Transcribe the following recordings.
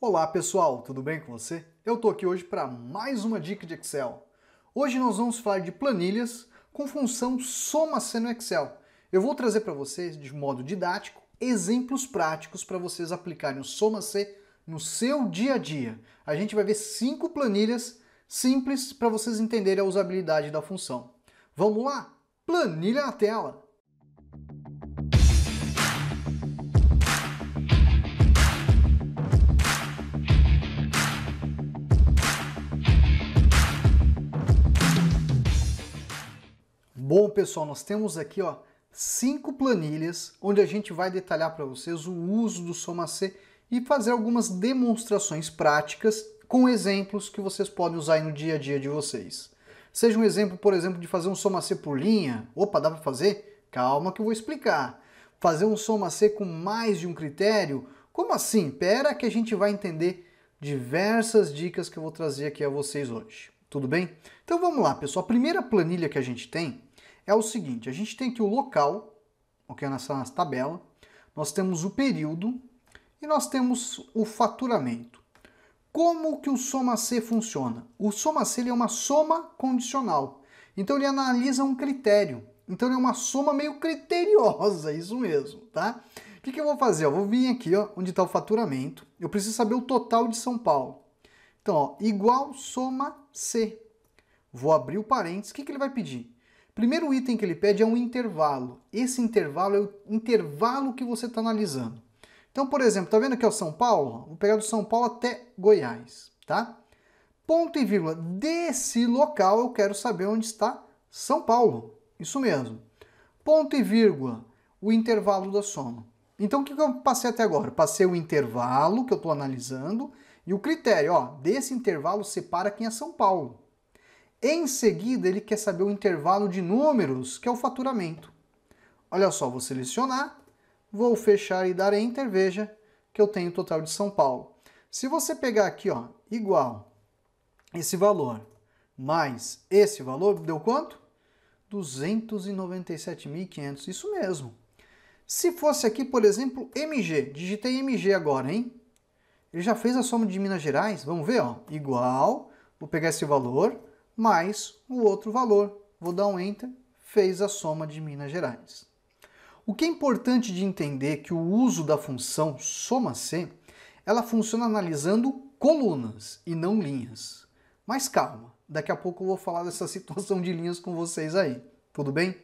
Olá pessoal, tudo bem com você? Eu tô aqui hoje para mais uma dica de Excel. Hoje nós vamos falar de planilhas com função soma-C no Excel. Eu vou trazer para vocês, de modo didático, exemplos práticos para vocês aplicarem o soma-C no seu dia a dia. A gente vai ver 5 planilhas simples para vocês entenderem a usabilidade da função. Vamos lá? Planilha na tela! Bom, pessoal, nós temos aqui 5 planilhas onde a gente vai detalhar para vocês o uso do soma-C e fazer algumas demonstrações práticas com exemplos que vocês podem usar aí no dia a dia de vocês. Seja um exemplo, por exemplo, de fazer um soma-C por linha. Opa, dá para fazer? Calma que eu vou explicar. Fazer um soma-C com mais de um critério? Como assim? Pera que a gente vai entender diversas dicas que eu vou trazer aqui a vocês hoje. Tudo bem? Então vamos lá, pessoal. A primeira planilha que a gente tem é o seguinte, a gente tem aqui o local, ok, nessa tabela, nós temos o período e nós temos o faturamento. Como que o soma-C funciona? O soma-C é uma soma condicional, então ele analisa um critério, então ele é uma soma meio criteriosa, isso mesmo, tá? O que eu vou fazer? Eu vou vir aqui, onde está o faturamento, eu preciso saber o total de São Paulo. Então, igual soma-C. Vou abrir o parênteses, o que ele vai pedir? Primeiro item que ele pede é um intervalo. Esse intervalo é o intervalo que você está analisando. Então, por exemplo, tá vendo aqui o São Paulo? Vou pegar do São Paulo até Goiás, tá? Ponto e vírgula. Desse local eu quero saber onde está São Paulo. Isso mesmo. Ponto e vírgula. O intervalo da soma. Então, o que eu passei até agora? Passei o intervalo que eu estou analisando e o critério. Desse intervalo separa quem é São Paulo. Em seguida, ele quer saber o intervalo de números, que é o faturamento. Olha só, vou selecionar, vou fechar e dar Enter, veja que eu tenho o total de São Paulo. Se você pegar aqui, igual esse valor mais esse valor, deu quanto? 297.500, isso mesmo. Se fosse aqui, por exemplo, MG, digitei MG agora, hein? Ele já fez a soma de Minas Gerais, vamos ver, igual, vou pegar esse valor, mais o outro valor. Vou dar um Enter, fez a soma de Minas Gerais. O que é importante de entender é que o uso da função soma-C, ela funciona analisando colunas e não linhas. Mas calma, daqui a pouco eu vou falar dessa situação de linhas com vocês aí, tudo bem?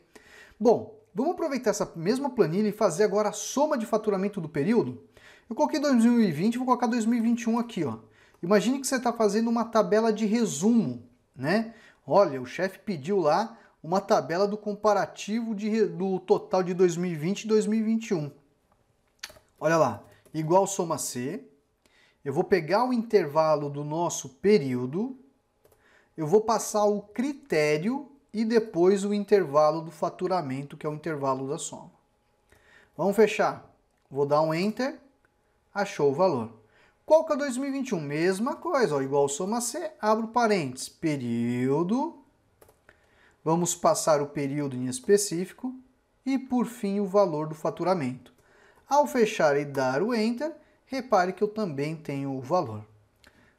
Bom, vamos aproveitar essa mesma planilha e fazer agora a soma de faturamento do período? Eu coloquei 2020, vou colocar 2021 aqui, Imagine que você está fazendo uma tabela de resumo, né? Olha, o chefe pediu lá uma tabela do comparativo do total de 2020 e 2021. Olha lá, igual soma-C. Eu vou pegar o intervalo do nosso período, eu vou passar o critério e depois o intervalo do faturamento, que é o intervalo da soma. Vamos fechar. Vou dar um Enter, achou o valor. Qual que é 2021? Mesma coisa, igual soma-C, abro parênteses, período, vamos passar o período em específico e, por fim, o valor do faturamento. Ao fechar e dar o Enter, repare que eu também tenho o valor.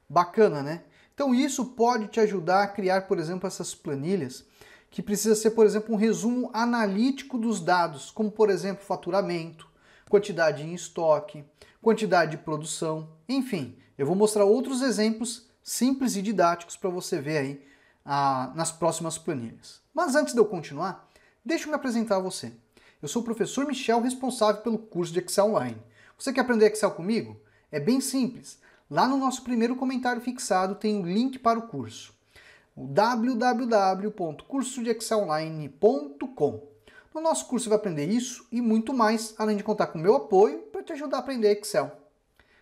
Bacana, né? Então isso pode te ajudar a criar, por exemplo, essas planilhas que precisa ser, por exemplo, um resumo analítico dos dados, como, por exemplo, faturamento, quantidade em estoque, quantidade de produção, enfim, eu vou mostrar outros exemplos simples e didáticos para você ver aí nas próximas planilhas. Mas antes de eu continuar, deixa eu me apresentar a você. Eu sou o professor Michel, responsável pelo curso de Excel Online. Você quer aprender Excel comigo? É bem simples. Lá no nosso primeiro comentário fixado tem o link para o curso. O www.cursodeexcelonline.com. No nosso curso você vai aprender isso e muito mais, além de contar com o meu apoio para te ajudar a aprender Excel.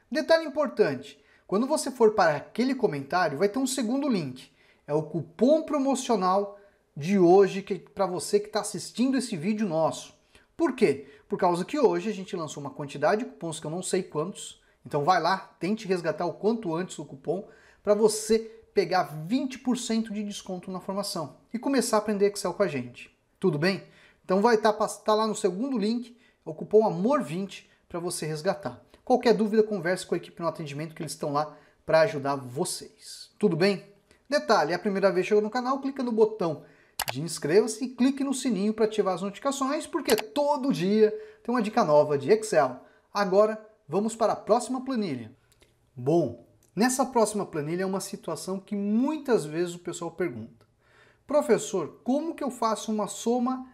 Detalhe importante, quando você for para aquele comentário, vai ter um segundo link. É o cupom promocional de hoje para você que está assistindo esse vídeo nosso. Por quê? Por causa que hoje a gente lançou uma quantidade de cupons que eu não sei quantos. Então vai lá, tente resgatar o quanto antes o cupom para você pegar 20% de desconto na formação e começar a aprender Excel com a gente. Tudo bem? Então vai estar lá no segundo link, o cupom AMOR20 para você resgatar. Qualquer dúvida, converse com a equipe no atendimento que eles estão lá para ajudar vocês. Tudo bem? Detalhe, é a primeira vez que chegou no canal, clica no botão de inscreva-se e clique no sininho para ativar as notificações, porque todo dia tem uma dica nova de Excel. Agora, vamos para a próxima planilha. Bom, nessa próxima planilha é uma situação que muitas vezes o pessoal pergunta. Professor, como que eu faço uma soma,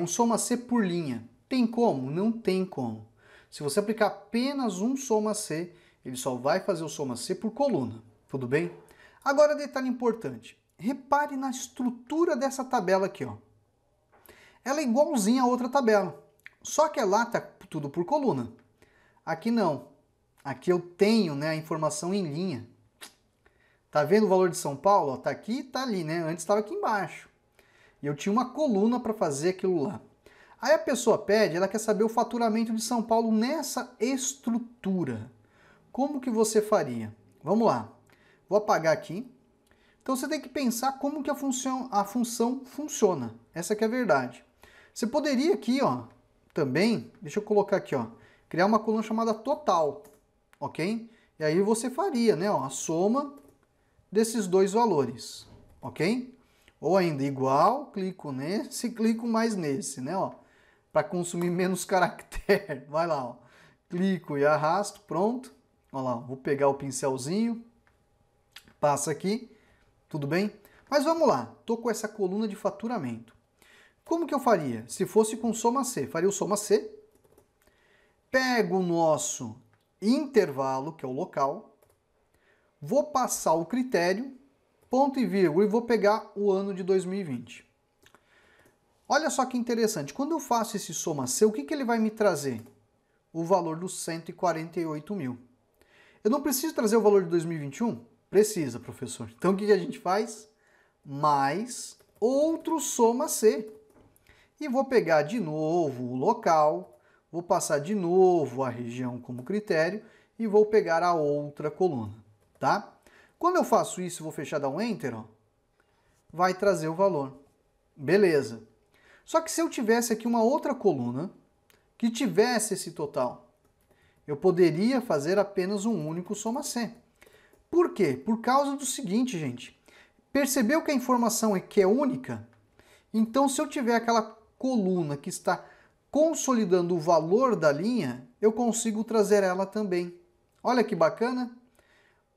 um soma C por linha? Tem como? Não tem como. Se você aplicar apenas um soma C, ele só vai fazer o soma C por coluna. Tudo bem? Agora, detalhe importante. Repare na estrutura dessa tabela aqui, ó. Ela é igualzinha a outra tabela, só que lá está tudo por coluna. Aqui não. Aqui eu tenho, né, a informação em linha. Tá vendo o valor de São Paulo? Ó, tá aqui e tá ali, né? Antes estava aqui embaixo. E eu tinha uma coluna para fazer aquilo lá. Aí a pessoa pede, ela quer saber o faturamento de São Paulo nessa estrutura. Como que você faria? Vamos lá. Vou apagar aqui. Então você tem que pensar como que a função funciona. Essa que é a verdade. Você poderia aqui, ó, também, deixa eu colocar aqui, ó, criar uma coluna chamada total, ok? E aí você faria, né, ó, a soma desses dois valores, ok? Ou ainda igual, clico nesse, clico mais nesse, né, ó, para consumir menos caractere. Vai lá, ó, clico e arrasto, pronto. Olha lá, vou pegar o pincelzinho, passa aqui. Tudo bem? Mas vamos lá, estou com essa coluna de faturamento. Como que eu faria? Se fosse com soma C, faria o soma C, pego o nosso intervalo, que é o local, vou passar o critério, ponto e vírgula, e vou pegar o ano de 2020. Olha só que interessante, quando eu faço esse soma C, o que ele vai me trazer? O valor dos 148 mil. Eu não preciso trazer o valor de 2021? Precisa, professor. Então o que a gente faz? Mais outro soma C. E vou pegar de novo o local, vou passar de novo a região como critério e vou pegar a outra coluna, tá? Quando eu faço isso, vou fechar, dar um Enter, ó, vai trazer o valor. Beleza. Só que se eu tivesse aqui uma outra coluna que tivesse esse total, eu poderia fazer apenas um único soma C. Por quê? Por causa do seguinte, gente. Percebeu que a informação aqui é única? Então, se eu tiver aquela coluna que está consolidando o valor da linha, eu consigo trazer ela também. Olha que bacana.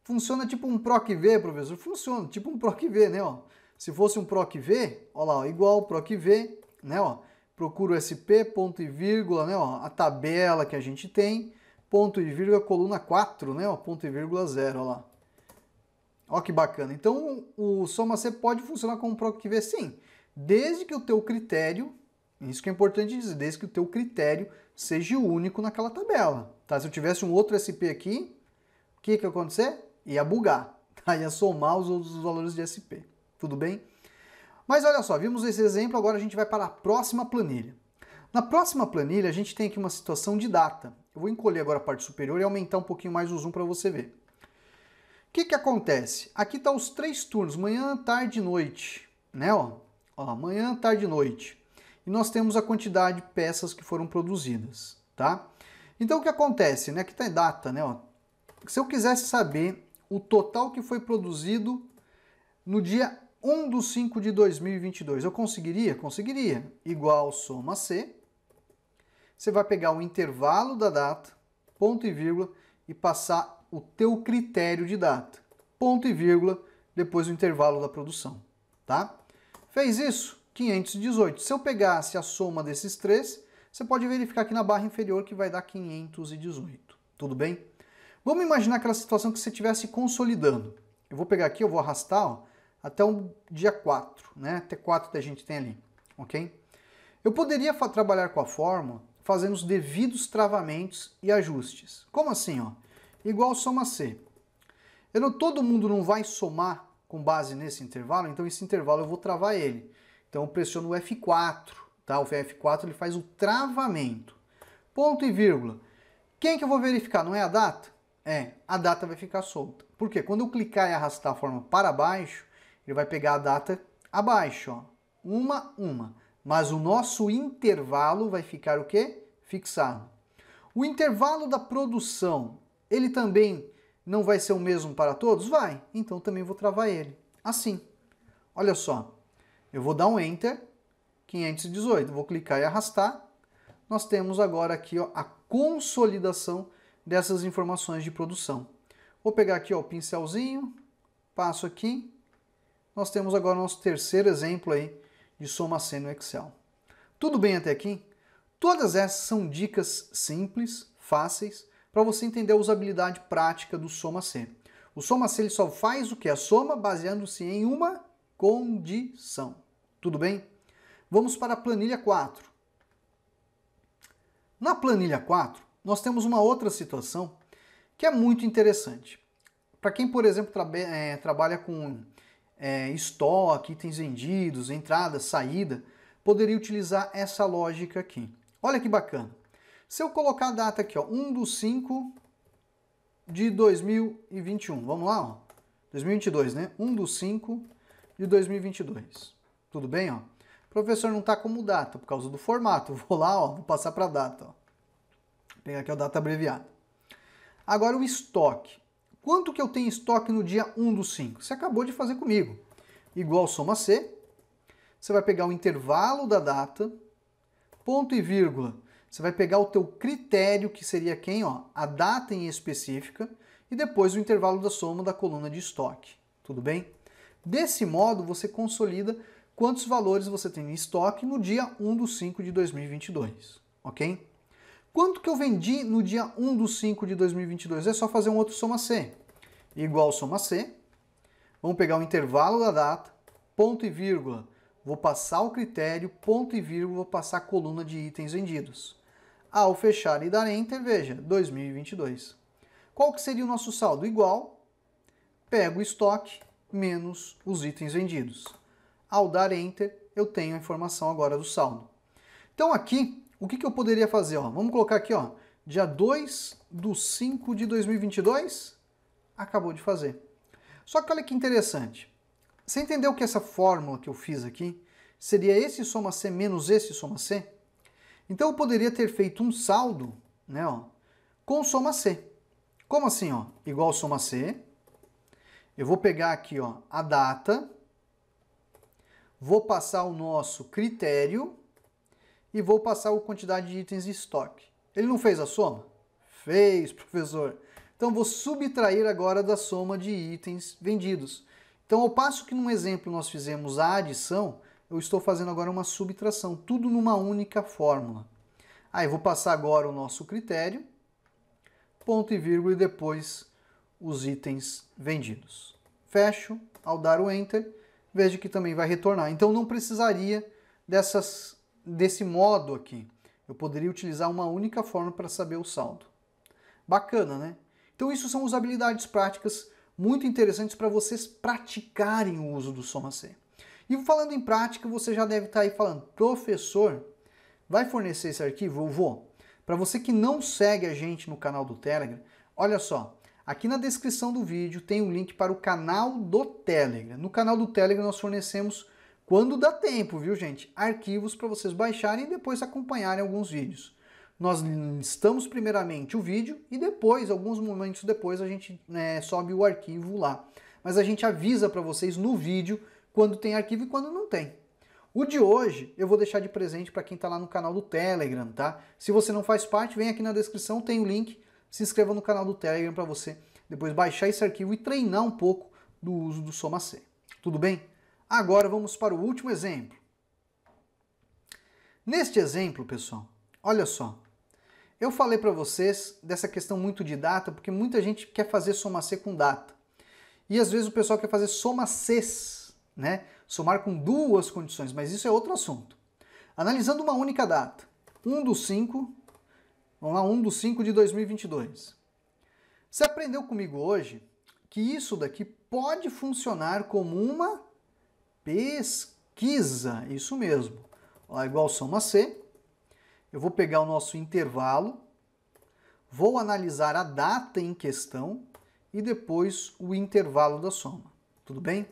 Funciona tipo um PROC-V, professor? Funciona, tipo um PROC-V, né? Ó. Se fosse um PROC-V, ó lá, ó, igual PROC-V, né? Ó, procuro SP, ponto e vírgula, né? Ó, a tabela que a gente tem, ponto e vírgula, coluna 4, né? Ó, ponto e vírgula 0, ó lá. Olha que bacana. Então, o soma C pode funcionar como PROC-V, sim, desde que o teu critério, isso que é importante dizer, desde que o teu critério seja único naquela tabela. Tá? Se eu tivesse um outro SP aqui, o que ia acontecer? Ia bugar, tá? Ia somar os outros valores de SP. Tudo bem? Mas olha só, vimos esse exemplo, agora a gente vai para a próxima planilha. Na próxima planilha, a gente tem aqui uma situação de data. Eu vou encolher agora a parte superior e aumentar um pouquinho mais o zoom para você ver. O que acontece? Aqui estão os 3 turnos, manhã, tarde e noite, né? Ó, manhã, tarde e noite. E nós temos a quantidade de peças que foram produzidas, tá? Então o que acontece, né? Aqui está a data, né? Ó. Se eu quisesse saber o total que foi produzido no dia 1/5 de 2022, eu conseguiria? Conseguiria. Igual soma C. Você vai pegar o intervalo da data, ponto e vírgula, e passar o teu critério de data, ponto e vírgula, depois o intervalo da produção, tá? Fez isso? 518. Se eu pegasse a soma desses três, você pode verificar aqui na barra inferior que vai dar 518. Tudo bem? Vamos imaginar aquela situação que você estivesse consolidando. Eu vou pegar aqui, eu vou arrastar, ó, até o dia 4, né? Até 4 que a gente tem ali, ok? Eu poderia trabalhar com a fórmula fazendo os devidos travamentos e ajustes. Como assim, ó? Igual soma C. Todo mundo não vai somar com base nesse intervalo, então esse intervalo eu vou travar ele. Então eu pressiono o F4, tá? O F4 ele faz o travamento. Ponto e vírgula. Quem que eu vou verificar? Não é a data? É, a data vai ficar solta. Por quê? Quando eu clicar e arrastar a forma para baixo, ele vai pegar a data abaixo, ó. Uma. Mas o nosso intervalo vai ficar o quê? Fixado. O intervalo da produção, ele também não vai ser o mesmo para todos? Vai. Então também vou travar ele. Assim. Olha só. Eu vou dar um Enter, 518. Vou clicar e arrastar. Nós temos agora aqui ó, a consolidação dessas informações de produção. Vou pegar aqui ó, o pincelzinho, passo aqui. Nós temos agora o nosso terceiro exemplo aí de soma C no Excel. Tudo bem até aqui? Todas essas são dicas simples, fáceis, para você entender a usabilidade prática do soma C. O soma C ele só faz o que? A soma baseando-se em uma condição. Tudo bem? Vamos para a planilha 4. Na planilha 4, nós temos uma outra situação que é muito interessante. Para quem, por exemplo, trabalha com estoque, itens vendidos, entrada, saída, poderia utilizar essa lógica aqui. Olha que bacana. Se eu colocar a data aqui, ó, 1/5 de 2021. Vamos lá, ó. 2022, né? 1/5 de 2022. Tudo bem, ó? O professor não está como data por causa do formato. Vou lá, ó, vou passar para a data. Ó. Vou pegar aqui a data abreviada. Agora o estoque. Quanto que eu tenho em estoque no dia 1/5? Você acabou de fazer comigo. Igual soma C. Você vai pegar o intervalo da data, ponto e vírgula. Você vai pegar o teu critério, que seria quem? Ó, a data em específica, e depois o intervalo da soma da coluna de estoque. Tudo bem? Desse modo, você consolida quantos valores você tem em estoque no dia 1/5 de 2022. Ok? Quanto que eu vendi no dia 1/5 de 2022? É só fazer um outro soma C. Igual soma C. Vamos pegar o intervalo da data, ponto e vírgula. Vou passar o critério, ponto e vírgula, vou passar a coluna de itens vendidos. Ao fechar e dar Enter, veja, 2022. Qual que seria o nosso saldo? Igual, pego o estoque, menos os itens vendidos. Ao dar Enter, eu tenho a informação agora do saldo. Então aqui, o que eu poderia fazer? Ó, vamos colocar aqui, ó, dia 2/5 de 2022, acabou de fazer. Só que olha que interessante. Você entendeu que essa fórmula que eu fiz aqui seria esse soma C menos esse soma C? Então eu poderia ter feito um saldo, né, ó, com soma C. Como assim? Ó? Igual soma C. Eu vou pegar aqui ó, a data, vou passar o nosso critério e vou passar a quantidade de itens de estoque. Ele não fez a soma? Fez, professor. Então vou subtrair agora da soma de itens vendidos. Então, ao passo que num exemplo nós fizemos a adição, eu estou fazendo agora uma subtração, tudo numa única fórmula. Aí vou passar agora o nosso critério, ponto e vírgula, e depois os itens vendidos. Fecho, ao dar o Enter, veja que também vai retornar. Então não precisaria desse modo aqui. Eu poderia utilizar uma única forma para saber o saldo. Bacana, né? Então isso são usabilidades práticas muito interessantes para vocês praticarem o uso do soma C. E falando em prática, você já deve estar aí falando, professor, vai fornecer esse arquivo? Eu vou. Para você que não segue a gente no canal do Telegram, olha só, aqui na descrição do vídeo tem um link para o canal do Telegram. No canal do Telegram nós fornecemos, quando dá tempo, viu gente, arquivos para vocês baixarem e depois acompanharem alguns vídeos. Nós listamos primeiramente o vídeo e depois, alguns momentos depois, a gente sobe o arquivo lá. Mas a gente avisa para vocês no vídeo quando tem arquivo e quando não tem. O de hoje eu vou deixar de presente para quem está lá no canal do Telegram, tá? Se você não faz parte, vem aqui na descrição, tem o link, se inscreva no canal do Telegram para você depois baixar esse arquivo e treinar um pouco do uso do soma C. Tudo bem? Agora vamos para o último exemplo. Neste exemplo, pessoal, olha só. Eu falei para vocês dessa questão muito de data, porque muita gente quer fazer soma C com data. E às vezes o pessoal quer fazer soma Cs, né? Somar com duas condições, mas isso é outro assunto. Analisando uma única data, 1/5, vamos lá, 1/5 de 2022. Você aprendeu comigo hoje que isso daqui pode funcionar como uma pesquisa, isso mesmo. Ó, igual soma C. Eu vou pegar o nosso intervalo, vou analisar a data em questão e depois o intervalo da soma. Tudo bem?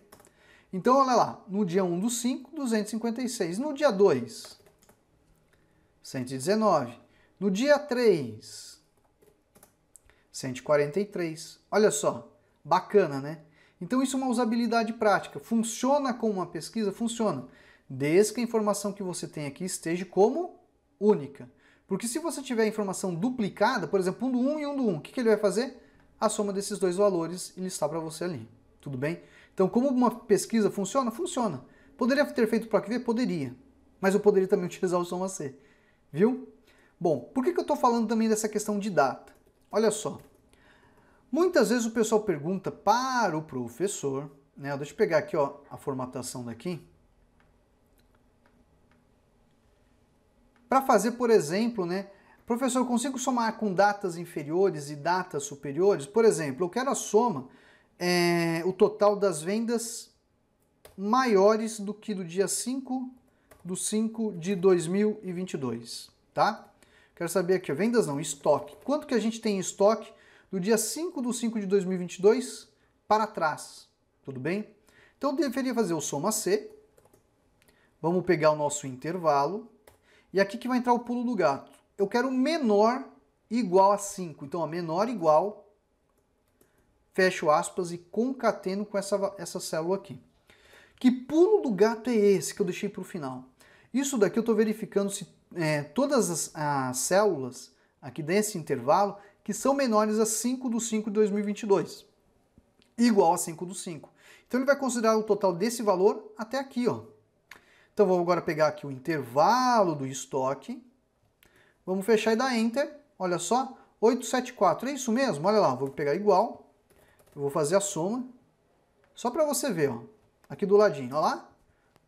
Então, olha lá, no dia 1/5, 256. No dia 2, 119. No dia 3, 143. Olha só, bacana, né? Então isso é uma usabilidade prática. Funciona como uma pesquisa? Funciona. Desde que a informação que você tem aqui esteja como única. Porque se você tiver a informação duplicada, por exemplo, um do 1 e um do 1, o que ele vai fazer? A soma desses dois valores e listar para você ali. Tudo bem? Então, como uma pesquisa funciona? Funciona. Poderia ter feito para QV? Poderia. Mas eu poderia também utilizar o soma C. Viu? Bom, por que eu estou falando também dessa questão de data? Olha só. Muitas vezes o pessoal pergunta para o professor, né? Deixa eu pegar aqui, ó, a formatação daqui. Para fazer, por exemplo, né? Professor, eu consigo somar com datas inferiores e datas superiores? Por exemplo, eu quero a soma, o total das vendas maiores do que do dia 5/5 de 2022, tá? Quero saber aqui, vendas não, estoque. Quanto que a gente tem em estoque do dia 5/5 de 2022 para trás? Tudo bem? Então eu deveria fazer o soma C. Vamos pegar o nosso intervalo. E aqui que vai entrar o pulo do gato. Eu quero menor igual a 5. Então, ó, menor igual, fecho aspas e concateno com essa célula aqui. Que pulo do gato é esse que eu deixei para o final? Isso daqui eu estou verificando se todas as células aqui desse intervalo que são menores a 5/5 de 2022. Igual a 5/5. Então ele vai considerar o total desse valor até aqui, ó. Então vamos agora pegar aqui o intervalo do estoque. Vamos fechar e dar Enter. Olha só, 874. É isso mesmo? Olha lá, vou pegar igual. Eu vou fazer a soma. Só para você ver, ó. Aqui do ladinho, olha lá.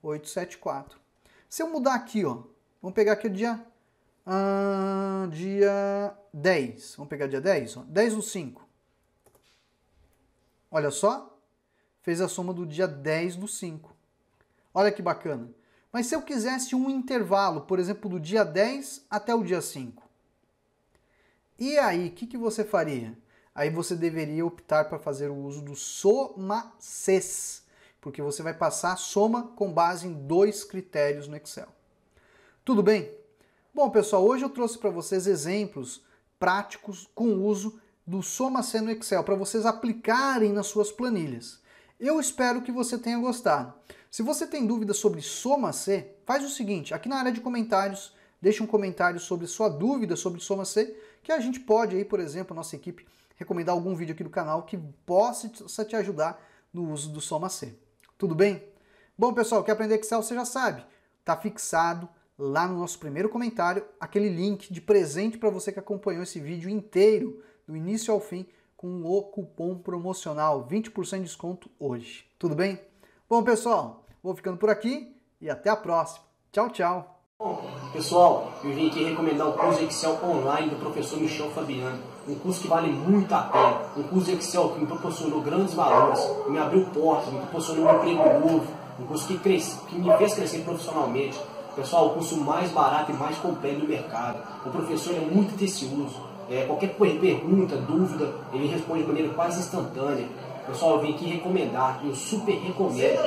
874. Se eu mudar aqui, ó. Vamos pegar aqui o dia 10. Vamos pegar dia 10, ó. 10/5. Olha só. Fez a soma do dia 10/5. Olha que bacana. Mas se eu quisesse um intervalo, por exemplo, do dia 10 até o dia 5. E aí, o que você faria? Aí você deveria optar para fazer o uso do SOMACES, porque você vai passar a soma com base em 2 critérios no Excel. Tudo bem? Bom, pessoal, hoje eu trouxe para vocês exemplos práticos com o uso do SOMAC no Excel, para vocês aplicarem nas suas planilhas. Eu espero que você tenha gostado. Se você tem dúvidas sobre SOMAC, faz o seguinte, aqui na área de comentários, deixe um comentário sobre sua dúvida sobre SOMAC, que a gente pode aí, por exemplo, a nossa equipe, recomendar algum vídeo aqui do canal que possa te ajudar no uso do SOMAC. Tudo bem? Bom, pessoal, quer aprender Excel, você já sabe. Está fixado lá no nosso primeiro comentário aquele link de presente para você que acompanhou esse vídeo inteiro, do início ao fim, com o cupom promocional 20% de desconto hoje. Tudo bem? Bom, pessoal, vou ficando por aqui e até a próxima. Tchau, tchau! Bom, pessoal, eu vim aqui recomendar o curso Excel online do professor Michel Fabiano. Um curso que vale muito a pena. Um curso de Excel que me proporcionou grandes valores, me abriu portas, me proporcionou um emprego novo. Um curso que me fez crescer profissionalmente. Pessoal, o curso mais barato e mais completo do mercado. O professor é muito atencioso. Qualquer pergunta, dúvida, ele responde de maneira quase instantânea. Pessoal, eu vim aqui recomendar, eu super recomendo.